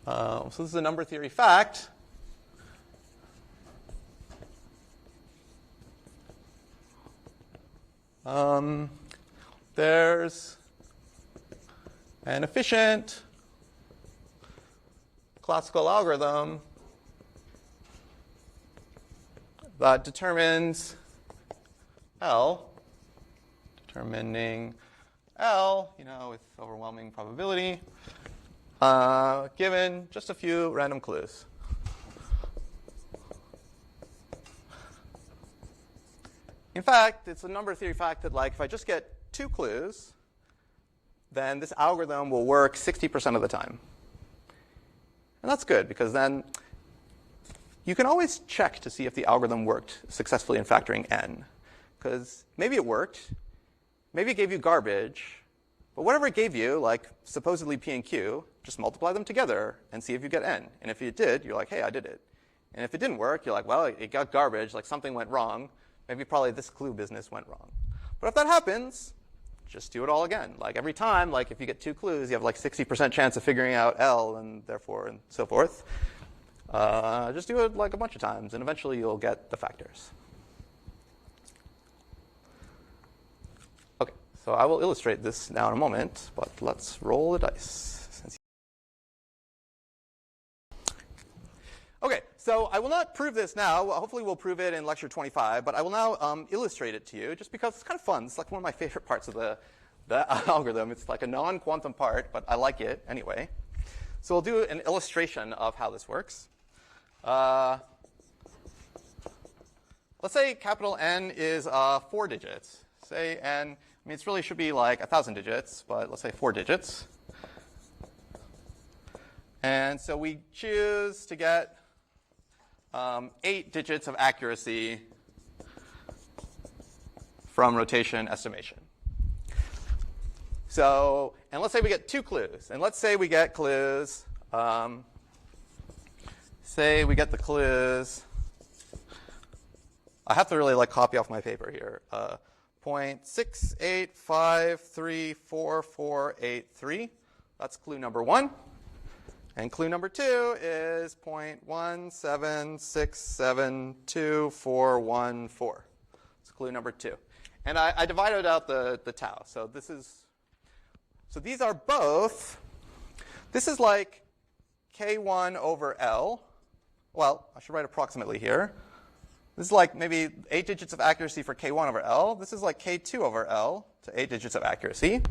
So this is a number theory fact. There's an efficient classical algorithm that determines L, determining L, with overwhelming probability, given just a few random clues. In fact, it's a number theory fact that, if I just get 2 clues, then this algorithm will work 60% of the time. And that's good, because then you can always check to see if the algorithm worked successfully in factoring n. Because maybe it worked, maybe it gave you garbage, but whatever it gave you, like supposedly p and q, just multiply them together and see if you get n. And if you did, you're like, hey, I did it. And if it didn't work, you're like, well, it got garbage, like something went wrong. Maybe probably this clue business went wrong. But if that happens, just do it all again. Like every time, if you get 2 clues, you have 60% chance of figuring out L and therefore and so forth. Just do it a bunch of times, and eventually you'll get the factors. OK, so I will illustrate this now in a moment, but let's roll the dice. OK, so I will not prove this now. Hopefully we'll prove it in lecture 25, but I will now illustrate it to you just because it's kind of fun. It's one of my favorite parts of the algorithm. It's a non-quantum part, but I like it anyway. So we'll do an illustration of how this works. Let's say capital N is 4 digits. Say N, it really should be 1,000 digits, but let's say 4 digits. And so we choose to get 8 digits of accuracy from rotation estimation. So, and let's say we get 2 clues. And let's say we get clues, say we get the clues, I have to really copy off my paper here, 0.6853448 That's clue number 1. And clue number 2 is 0.176721414. It's clue number 2. And I divided out the tau. So these are both, this is like K1 over L. Well, I should write approximately here. This is maybe 8 digits of accuracy for K1 over L. This is K2 over L to 8 digits of accuracy.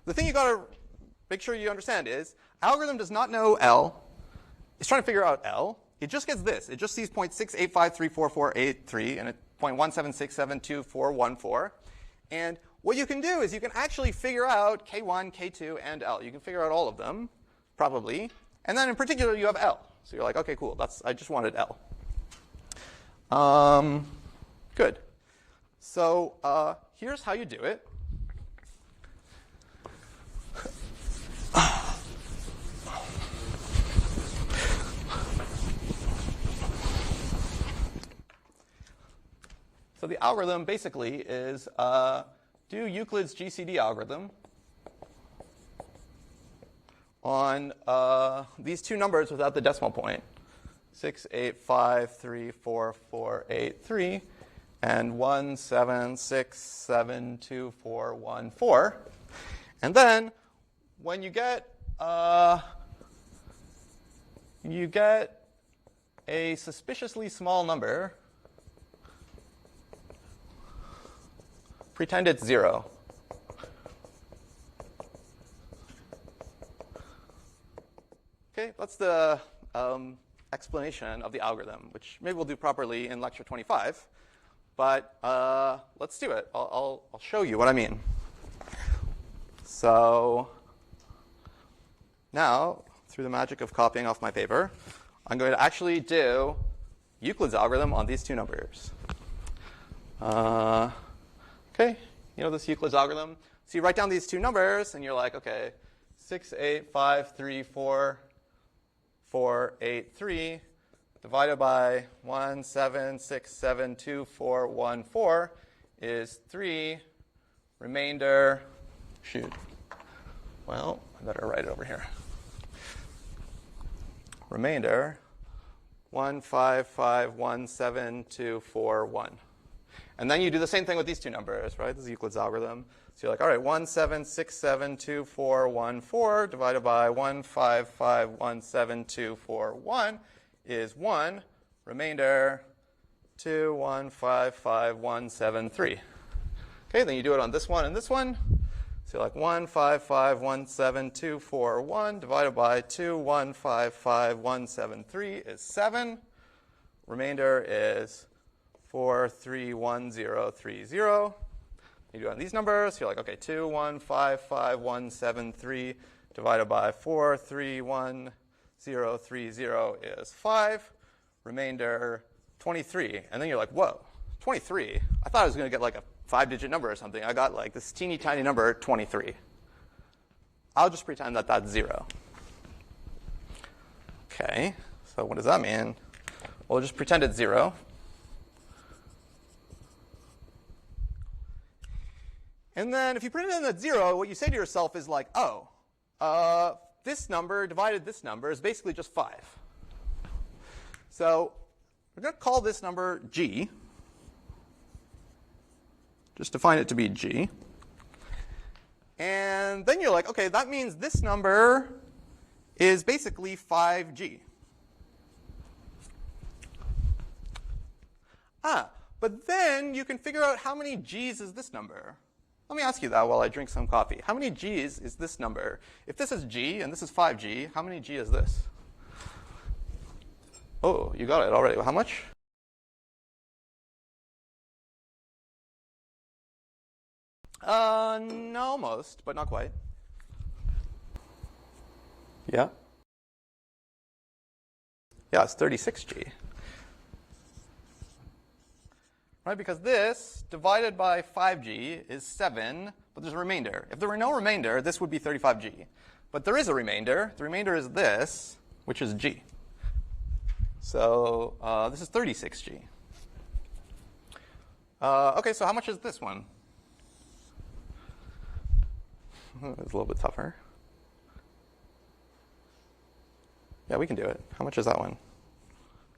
The thing you got to make sure you understand is algorithm does not know L. It's trying to figure out L. It just gets this. It just sees 0.6853448 and 0.176721414. And what you can do is you can actually figure out K1, K2, and L. You can figure out all of them, probably. And then in particular, you have L. So you're like, OK, cool. I just wanted L. Good. So here's how you do it. So the algorithm basically is do Euclid's GCD algorithm on these 2 numbers without the decimal point, 6853448 and 176721414. And then when you get a suspiciously small number, pretend it's 0. OK, that's the explanation of the algorithm, which maybe we'll do properly in lecture 25. But let's do it. I'll show you what I mean. So now, through the magic of copying off my paper, I'm going to actually do Euclid's algorithm on these 2 numbers. OK, this Euclid's algorithm. So you write down these 2 numbers, and you're like, OK, 6853448 divided by 176721414 is 3 remainder. Shoot. Well, I better write it over here. remainder 1551721. And then you do the same thing with these two numbers, right? This is Euclid's algorithm. So you're like, all right, 17672414 divided by 1551721 is 1. Remainder 2155173. Okay, then you do it on this one and this one. So you're like 1551721 divided by 2155173 is 7. Remainder is 431030. You do it on these numbers. So you're like, okay, 2155173 divided by 431030 is 5. Remainder 23. And then you're like, whoa, 23? I thought I was going to get like a 5-digit number or something. I got like this teeny tiny number, 23. I'll just pretend that that's 0. Okay, so what does that mean? Well, just pretend it's 0. And then if you pretend it's 0, what you say to yourself is like, oh, this number divided this number is basically just 5. So we're going to call this number g. Just define it to be g. And then you're like, okay, that means this number is basically 5g. But then you can figure out how many g's is this number. Let me ask you that while I drink some coffee. How many g's is this number? If this is g and this is 5g, how many g is this? Oh, you got it already. How much? No, almost, but not quite. Yeah? Yeah, it's 36g. Right, because this divided by 5g is 7, but there's a remainder. If there were no remainder, this would be 35g. But there is a remainder. The remainder is this, which is g. So this is 36g. Okay, so how much is this one? It's a little bit tougher. Yeah, we can do it. How much is that one?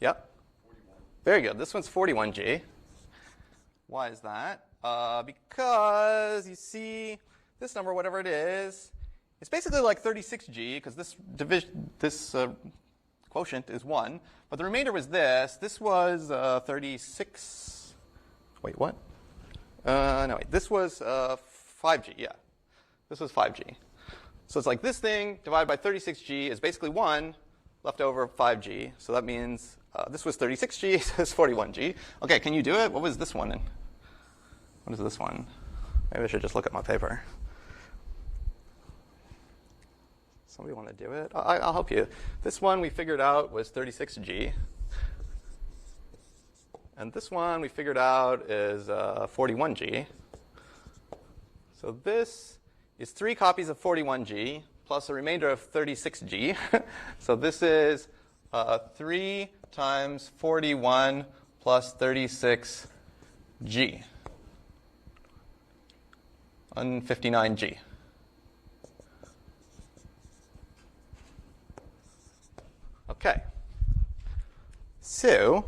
Yep. 41. Very good. This one's 41g. Why is that? Because you see, this number, whatever it is, it's basically like 36g, because this quotient is 1. But the remainder was this. This was 36. Wait, what? No, wait. This was 5g, yeah. This was 5g. So it's like this thing divided by 36g is basically 1 left over 5g. So that means this was 36g, so it's 41g. Okay, can you do it? What was this one? What is this one? Maybe I should just look at my paper. Somebody want to do it? I'll help you. This one we figured out was 36g. And this one we figured out is 41g. So this is 3 copies of 41g plus a remainder of 36g. So this is 3 times 41 plus 36g. 159g. Okay. So,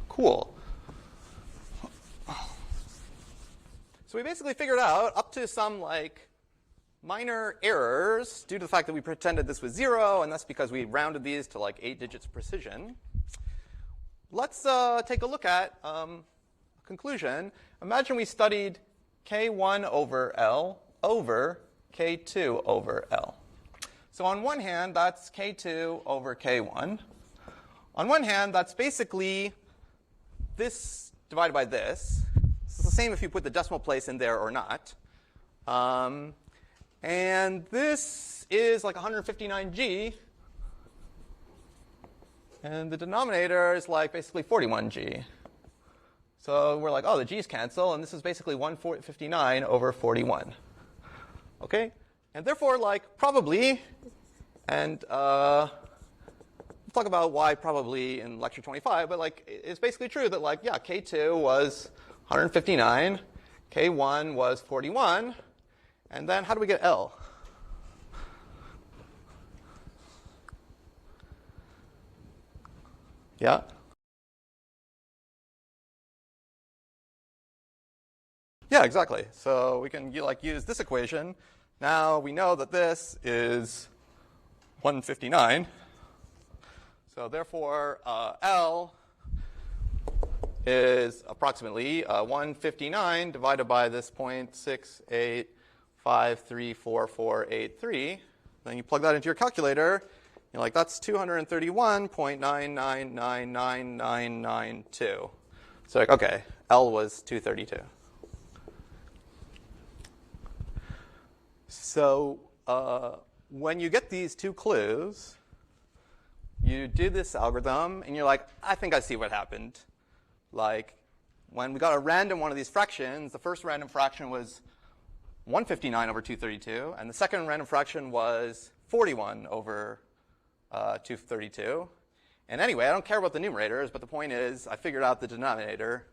cool. So we basically figured out, up to some like minor errors, due to the fact that we pretended this was 0, and that's because we rounded these to like 8 digits precision. Let's take a look at a conclusion. Imagine we studied k1 over L over k2 over L. So on one hand, that's k2 over k1. On one hand, that's basically this divided by this. It's the same if you put the decimal place in there or not. And this is like 159g. And the denominator is like basically 41g. So we're like, oh, the g's cancel, and this is basically 159 over 41. Okay? And therefore, like, probably, and we'll talk about why probably in lecture 25, but like, it's basically true that like, yeah, k2 was 159, k1 was 41, and then how do we get L? Yeah? Yeah, exactly. So we can use this equation. Now we know that this is 159. So therefore, L is approximately 159 divided by this 0.68534483. Then you plug that into your calculator. You're like, that's 231.9999992. So like, okay, L was 232. So when you get these two clues, you do this algorithm, and you're like, I think I see what happened. Like, when we got a random one of these fractions, the first random fraction was 159 over 232, and the second random fraction was 41 over 232. And anyway, I don't care about the numerators, but the point is I figured out the denominator,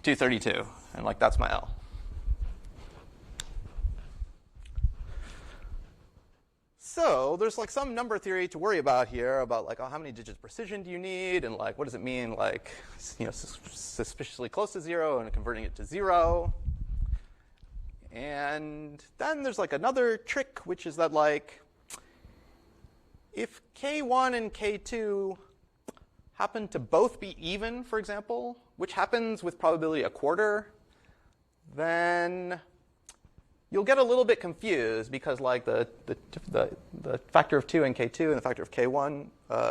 232, and like that's my L. So there's like some number theory to worry about here about like, oh, how many digits precision do you need, and like what does it mean, like, you know, suspiciously close to 0 and converting it to 0. And then there's like another trick, which is that like if K1 and K2 happen to both be even, for example, which happens with probability a quarter, then you'll get a little bit confused because like the factor of 2 in K2 and the factor of K1,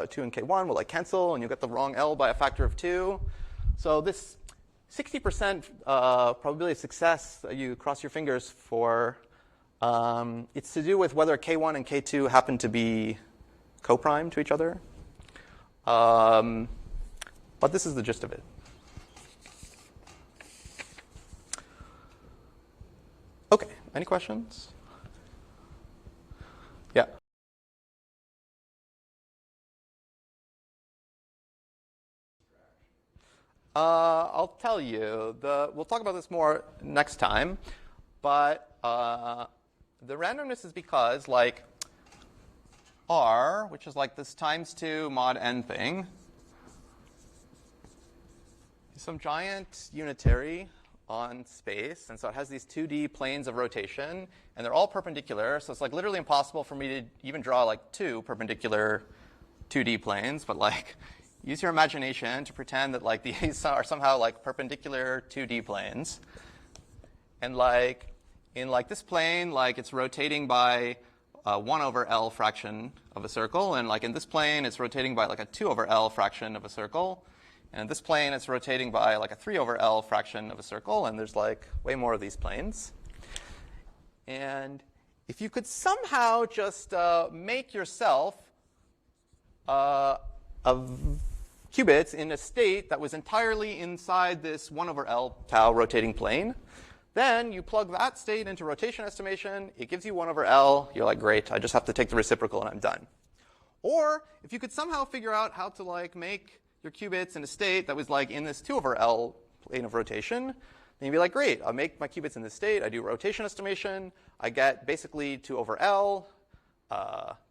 2 and K1 will like cancel, and you'll get the wrong L by a factor of 2. So this 60% probability of success that you cross your fingers for, it's to do with whether K1 and K2 happen to be co-prime to each other. But this is the gist of it. OK, any questions? Yeah. I'll tell you. We'll talk about this more next time. But the randomness is because, like, R, which is like this times 2 mod n thing, is some giant unitary on space. And so it has these 2D planes of rotation. And they're all perpendicular. So it's like literally impossible for me to even draw like 2 perpendicular 2D planes. But like, use your imagination to pretend that like these are somehow like perpendicular 2D planes. And like in like this plane, like it's rotating by 1 over L fraction of a circle. And like in this plane, it's rotating by like a 2 over L fraction of a circle. And in this plane, it's rotating by like a 3 over L fraction of a circle. And there's like way more of these planes. And if you could somehow just make yourself of qubits in a state that was entirely inside this 1 over L tau rotating plane, then you plug that state into rotation estimation. It gives you 1 over L. You're like, great. I just have to take the reciprocal, and I'm done. Or if you could somehow figure out how to like make your qubits in a state that was like in this 2 over L plane of rotation, then you'd be like, great. I'll make my qubits in this state. I do rotation estimation. I get basically 2 over L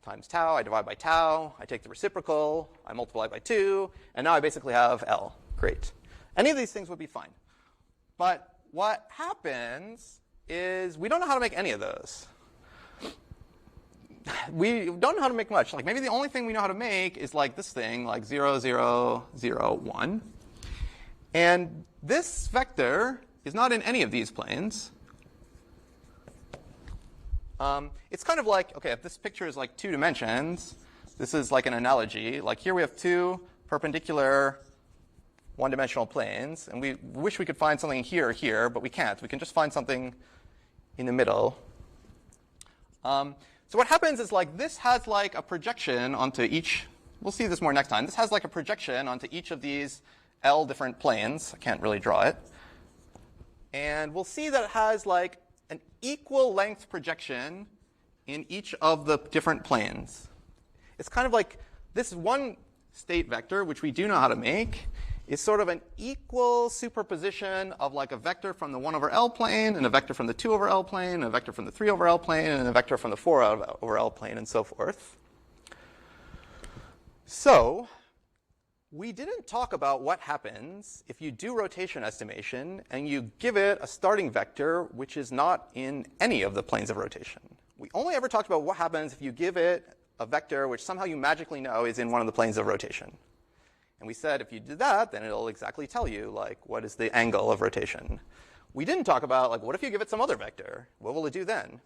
times tau. I divide by tau. I take the reciprocal. I multiply by 2. And now I basically have L. Great. Any of these things would be fine. But what happens is we don't know how to make any of those. We don't know how to make much. Like maybe the only thing we know how to make is like this thing, like 0, 0, 0, 1. And this vector is not in any of these planes. It's kind of like, OK, if this picture is like 2 dimensions, this is like an analogy. Like here we have 2 perpendicular one-dimensional planes. And we wish we could find something here or here, but we can't. We can just find something in the middle. So what happens is like this has like a projection onto each. We'll see this more next time. This has like a projection onto each of these L different planes. I can't really draw it. And we'll see that it has like an equal length projection in each of the different planes. It's kind of like this one state vector, which we do know how to make, is sort of an equal superposition of like a vector from the 1 over L plane, and a vector from the 2 over L plane, and a vector from the 3 over L plane, and a vector from the 4 over L plane, and so forth. So we didn't talk about what happens if you do rotation estimation and you give it a starting vector which is not in any of the planes of rotation. We only ever talked about what happens if you give it a vector which somehow you magically know is in one of the planes of rotation. And we said if you did that, then it'll exactly tell you like what is the angle of rotation. We didn't talk about like what if you give it some other vector? What will it do then?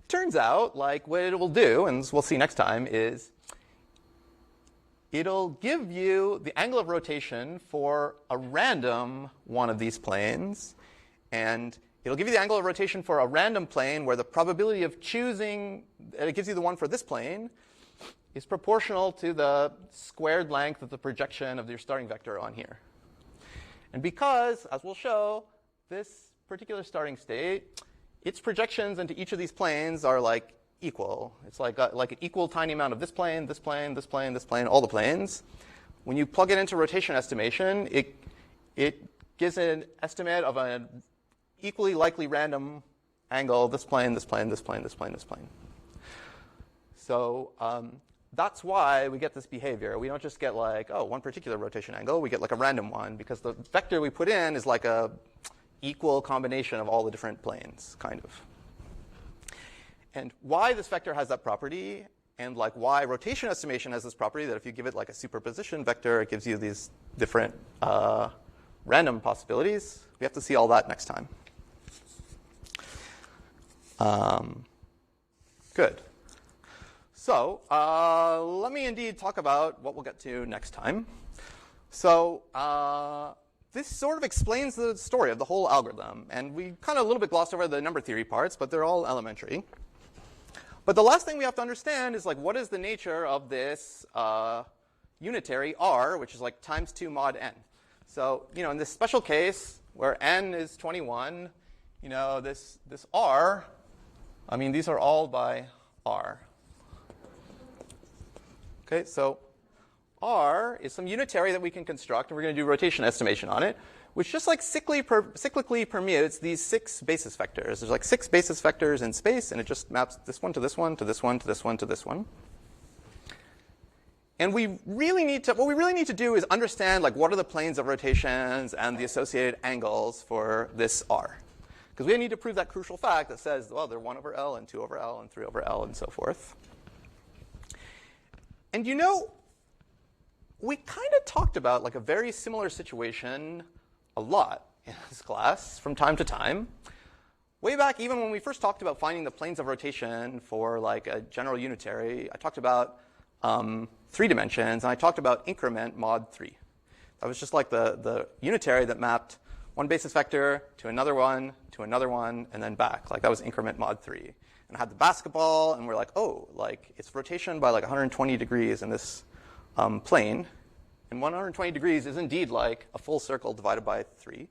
Turns out like what it will do, and we'll see next time, is it'll give you the angle of rotation for a random one of these planes. And it'll give you the angle of rotation for a random plane where the probability of choosing, it gives you the one for this plane, is proportional to the squared length of the projection of your starting vector on here. And because, as we'll show, this particular starting state, its projections into each of these planes are like equal. It's like an equal tiny amount of this plane, this plane, this plane, this plane, all the planes. When you plug it into rotation estimation, it gives an estimate of an equally likely random angle, this plane, this plane, this plane, this plane, this plane. So that's why we get this behavior. We don't just get like, oh, one particular rotation angle. We get like a random one because the vector we put in is like a equal combination of all the different planes, kind of. And why this vector has that property, and like why rotation estimation has this property that if you give it like a superposition vector, it gives you these different random possibilities. We have to see all that next time. Good. So let me indeed talk about what we'll get to next time. So this sort of explains the story of the whole algorithm. And we kind of a little bit glossed over the number theory parts, but they're all elementary. But the last thing we have to understand is like what is the nature of this unitary R, which is like times 2 mod n. So in this special case where n is 21, this R, I mean these are all by R. Okay, so R is some unitary that we can construct, and we're going to do rotation estimation on it, which just like cyclically permutes these 6 basis vectors. There's like 6 basis vectors in space, and it just maps this one to this one to this one to this one to this one. And what we really need to do is understand like what are the planes of rotations and the associated angles for this R. Because we need to prove that crucial fact that says, well, they're 1 over L and 2 over L and 3 over L and so forth. And we kind of talked about like a very similar situation a lot in this class from time to time. Way back, even when we first talked about finding the planes of rotation for like a general unitary, I talked about 3 dimensions, and I talked about increment mod 3. That was just like the unitary that mapped one basis vector to another one, and then back. Like that was increment mod 3. And I had the basketball, and we're like, oh, like it's rotation by like 120 degrees in this plane. And 120 degrees is indeed like a full circle divided by 3.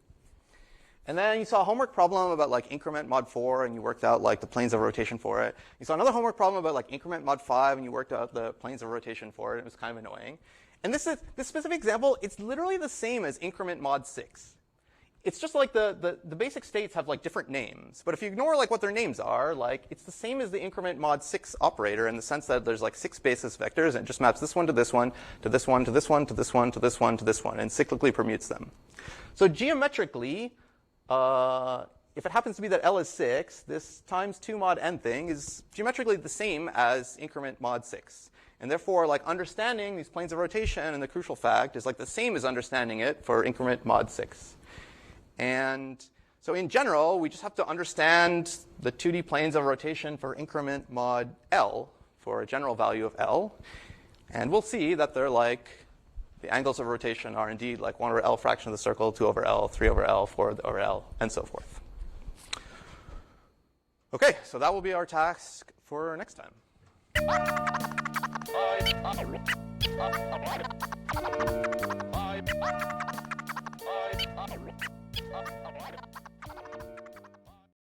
And then you saw a homework problem about like increment mod 4, and you worked out like the planes of rotation for it. You saw another homework problem about like increment mod 5, and you worked out the planes of rotation for it. It was kind of annoying. And this specific example, it's literally the same as increment mod 6. It's just like the basic states have like different names. But if you ignore like what their names are, like it's the same as the increment mod 6 operator in the sense that there's like 6 basis vectors, and it just maps this one to this one, to this one, to this one, to this one, to this one, to this one, and cyclically permutes them. So geometrically, if it happens to be that L is 6, this times 2 mod n thing is geometrically the same as increment mod 6. And therefore, like understanding these planes of rotation and the crucial fact is like the same as understanding it for increment mod 6. And so in general, we just have to understand the 2D planes of rotation for increment mod L for a general value of L. And we'll see that they're like, the angles of rotation are indeed like 1 over L fraction of the circle, 2 over L, 3 over L, 4 over L, and so forth. OK, so that will be our task for next time.